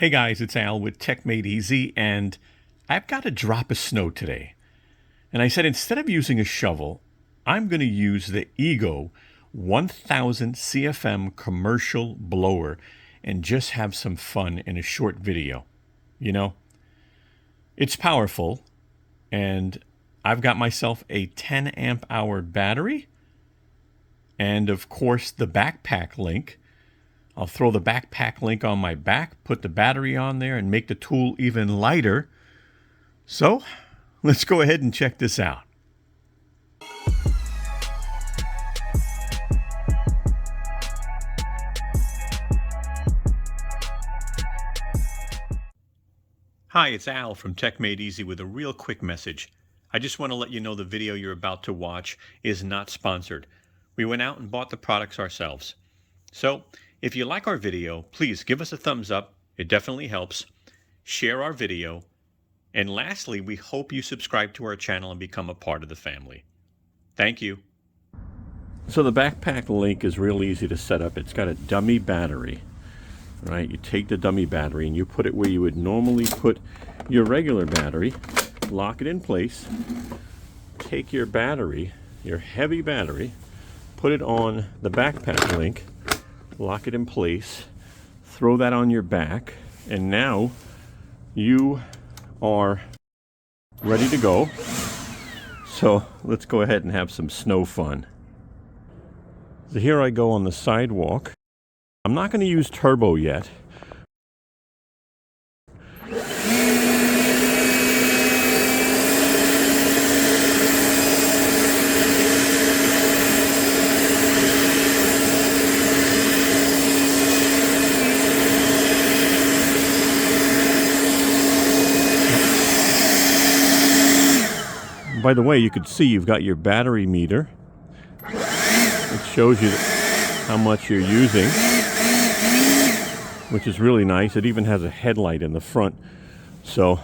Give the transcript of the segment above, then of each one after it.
Hey guys, it's Al with techmadeezy, and I've got a drop of snow today. And I said instead of using a shovel, I'm going to use the Ego 1000 CFM commercial blower and just have some fun in a short video. You know, it's powerful, and I've got myself a 10 amp hour battery, and of course the backpack link. I'll throw the backpack link on my back, put the battery on there, and make the tool even lighter. So, let's go ahead and check this out. Hi, it's Al from techmadeezy with a real quick message. I just want to let you know the video you're about to watch is not sponsored. We went out and bought the products ourselves. So, if you like our video, please give us a thumbs up. It definitely helps. Share our video. And lastly, we hope you subscribe to our channel and become a part of the family. Thank you. So the backpack link is real easy to set up. It's got a dummy battery, right? You take the dummy battery and you put it where you would normally put your regular battery, lock it in place, take your battery, your heavy battery, put it on the backpack link, lock it in place, throw that on your back, and now you are ready to go. So let's go ahead and have some snow fun. So here I go on the sidewalk. I'm not going to use turbo yet. By the way, you could see you've got your battery meter. It shows you how much you're using, which is really nice. It even has a headlight in the front. So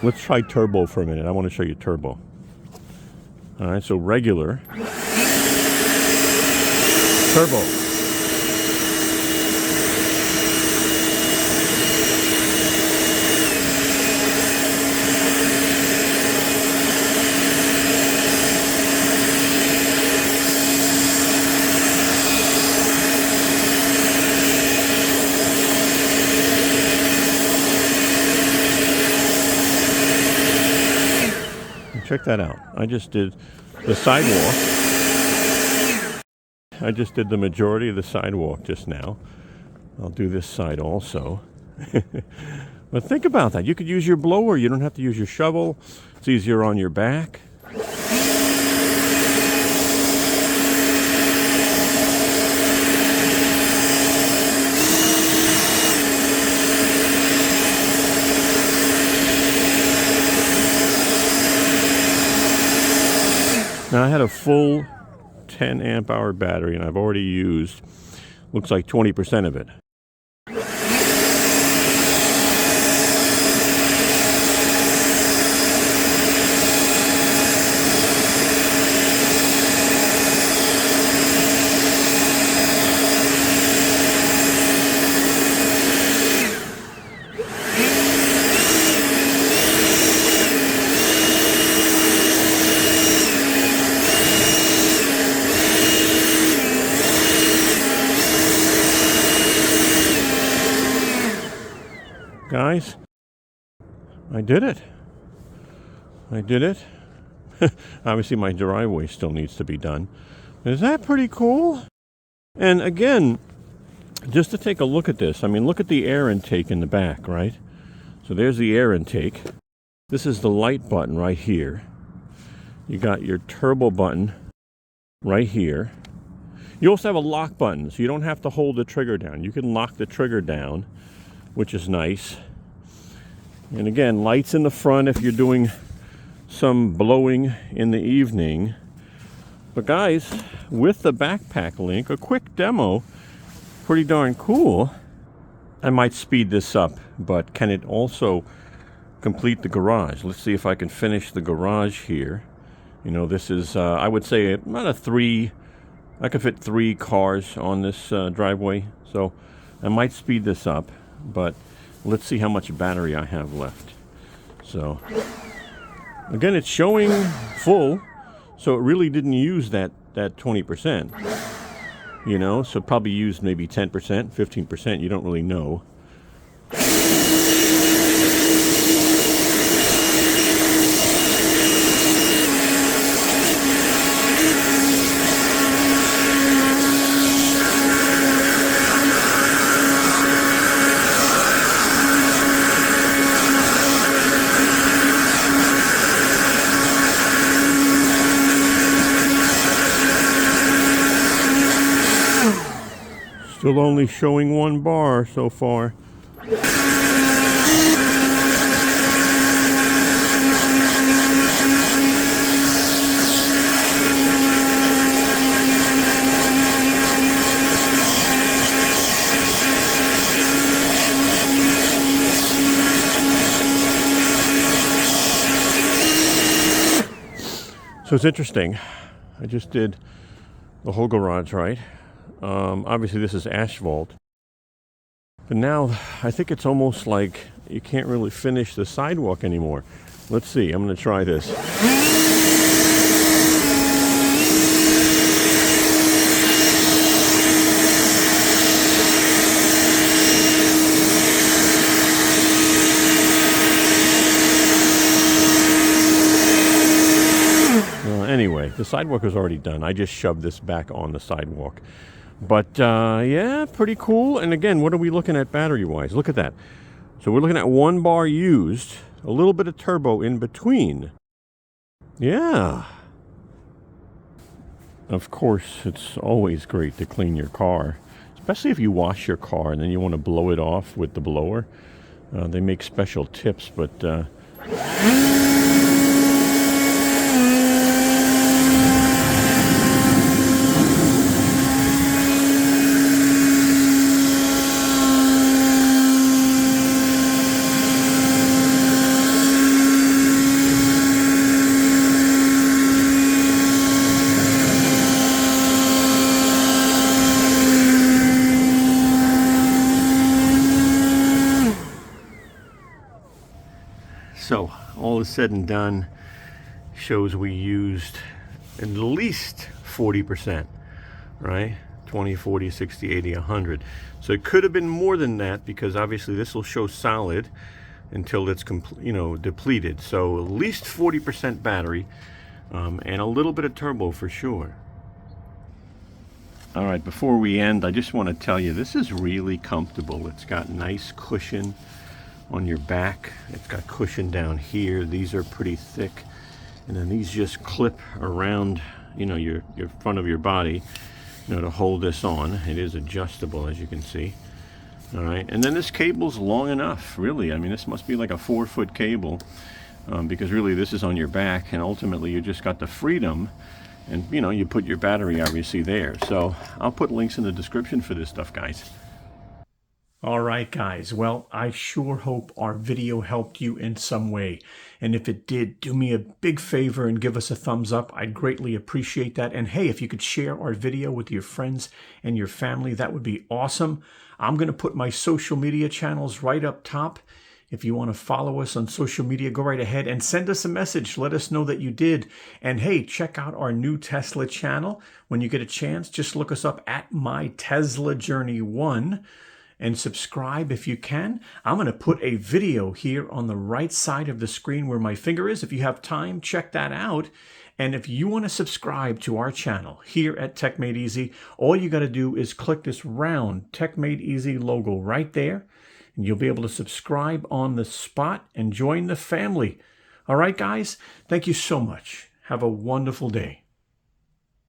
let's try turbo for a minute. I want to show you turbo. All right, so regular, turbo. Check that out. I just did the sidewalk. I just did the majority of the sidewalk just now. I'll do this side also. But think about that. You could use your blower. You don't have to use your shovel. It's easier on your back. Now I had a full 10 amp hour battery and I've already used, looks like 20% of it. Guys, I did it. I did it. Obviously my driveway still needs to be done. Is that pretty cool? And again, just to take a look at this, I mean, look at the air intake in the back, right? So there's the air intake. This is the light button right here. You got your turbo button right here. You also have a lock button, so you don't have to hold the trigger down. You can lock the trigger down, which is nice. And again, lights in the front if you're doing some blowing in the evening. But guys, with the backpack link, a quick demo, pretty darn cool. I might speed this up, but can it also complete the garage? Let's see if I can finish the garage here. You know, this is, I would say, about a 3, I could fit 3 cars on this driveway. So I might speed this up, but let's see how much battery I have left. So, again, it's showing full, so it really didn't use that 20%. You know, so probably used maybe 10%, 15%, you don't really know. Still only showing 1 bar so far. So it's interesting. I just did the whole garage, right? Obviously this is asphalt, but now I think it's almost like you can't really finish the sidewalk anymore. Let's see, I'm going to try this. Anyway, the sidewalk is already done. I just shoved this back on the sidewalk. But yeah, pretty cool. And again, what are we looking at battery-wise? Look at that. So we're looking at 1 bar used, a little bit of turbo in between. Yeah. Of course, it's always great to clean your car, especially if you wash your car and then you want to blow it off with the blower. They make special tips, but... So, all is said and done, shows we used at least 40%, right? 20, 40, 60, 80, 100. So it could have been more than that, because obviously this will show solid until it's depleted. So at least 40% battery, and a little bit of turbo for sure. All right, before we end, I just want to tell you, this is really comfortable. It's got nice cushion on your back. It's got cushion down here. These are pretty thick, and then these just clip around, your front of your body, to hold this on. It is adjustable, as you can see. All right, and then this cable's long enough, really. I mean, this must be like a 4-foot cable, because really this is on your back, and ultimately you just got the freedom, and you put your battery obviously there. So I'll put links in the description for this stuff, guys. All right, guys. Well, I sure hope our video helped you in some way. And if it did, do me a big favor and give us a thumbs up. I'd greatly appreciate that. And hey, if you could share our video with your friends and your family, that would be awesome. I'm going to put my social media channels right up top. If you want to follow us on social media, go right ahead and send us a message. Let us know that you did. And hey, check out our new Tesla channel. When you get a chance, just look us up at My Tesla Journey 1. And subscribe if you can. I'm going to put a video here on the right side of the screen where my finger is. If you have time, check that out. And if you want to subscribe to our channel here at Tech Made Easy, all you got to do is click this round Tech Made Easy logo right there, and you'll be able to subscribe on the spot and join the family. All right, guys, thank you so much. Have a wonderful day.